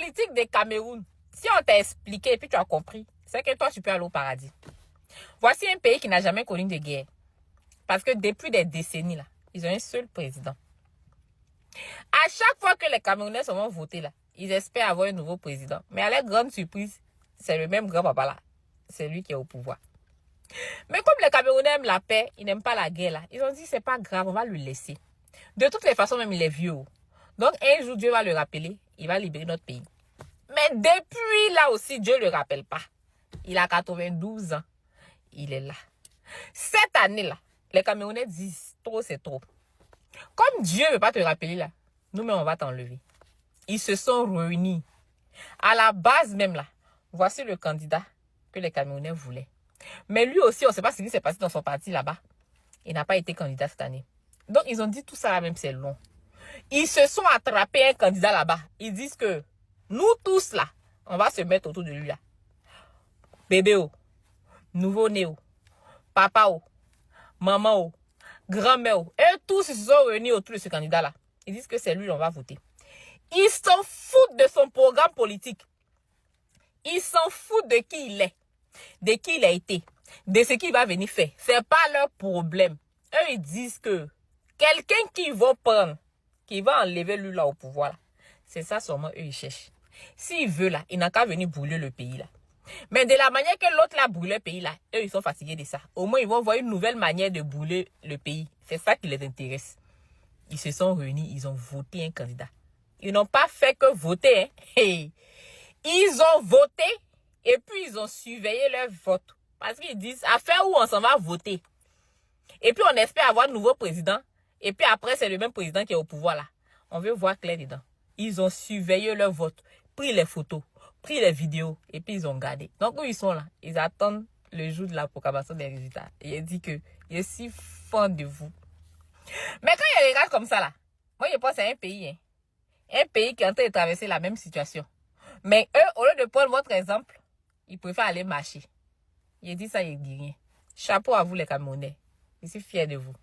politique des Cameroun, si on t'a expliqué et puis tu as compris, c'est que toi, tu peux aller au paradis. Voici un pays qui n'a jamais connu de guerre. Parce que depuis des décennies, là, ils ont un seul président. À chaque fois que les Camerounais vont voter, là, ils espèrent avoir un nouveau président. Mais à leur grande surprise, c'est le même grand-papa là. C'est lui qui est au pouvoir. Mais comme les Camerounais aiment la paix, ils n'aiment pas la guerre là. Ils ont dit, c'est pas grave, on va le laisser. De toutes les façons, même il est vieux. Donc un jour, Dieu va le rappeler, il va libérer notre pays. Mais depuis là aussi, Dieu ne le rappelle pas. Il a 92 ans. Il est là. Cette année-là, les Camerounais disent, trop c'est trop. Comme Dieu ne veut pas te rappeler là, nous-mêmes on va t'enlever. Ils se sont réunis. À la base même là, voici le candidat que les Camerounais voulaient. Mais lui aussi, on ne sait pas ce qui s'est passé dans son parti là-bas. Il n'a pas été candidat cette année. Donc ils ont dit tout ça là même, c'est long. Ils se sont attrapés un candidat là-bas. Ils disent que nous tous là, on va se mettre autour de lui là. Bébé oh, nouveau-né oh, papa oh, maman oh, grand-mère oh. Et tous ils se sont réunis autour de ce candidat là. Ils disent que c'est lui qu'on va voter. Ils s'en foutent de son programme politique. Ils s'en foutent de qui il est, de qui il a été, de ce qu'il va venir faire. C'est pas leur problème. Eux, ils disent que quelqu'un qui va prendre, qui va enlever lui là au pouvoir, c'est ça seulement eux, ils cherchent. S'il veut là, il n'a qu'à venir brûler le pays là. Mais de la manière que l'autre là brûle le pays là, eux, ils sont fatigués de ça. Au moins, ils vont voir une nouvelle manière de brûler le pays. C'est ça qui les intéresse. Ils se sont réunis, ils ont voté un candidat. Ils n'ont pas fait que voter. Hein. Hey. Ils ont voté et puis ils ont surveillé leur vote. Parce qu'ils disent, à faire où on s'en va voter. Et puis on espère avoir un nouveau président. Et puis après, c'est le même président qui est au pouvoir là. On veut voir clair dedans. Ils ont surveillé leur vote, pris les photos, pris les vidéos et puis ils ont gardé. Donc où ils sont là, ils attendent le jour de la proclamation des résultats. Et il dit que il est si fan de vous. Mais quand il regarde comme ça là, moi je pense que c'est un pays. Hein. Un pays qui est en train de traverser la même situation. Mais eux, au lieu de prendre votre exemple, ils préfèrent aller marcher. Il dit ça, il dit rien. Chapeau à vous les Camerounais. Je suis fier de vous.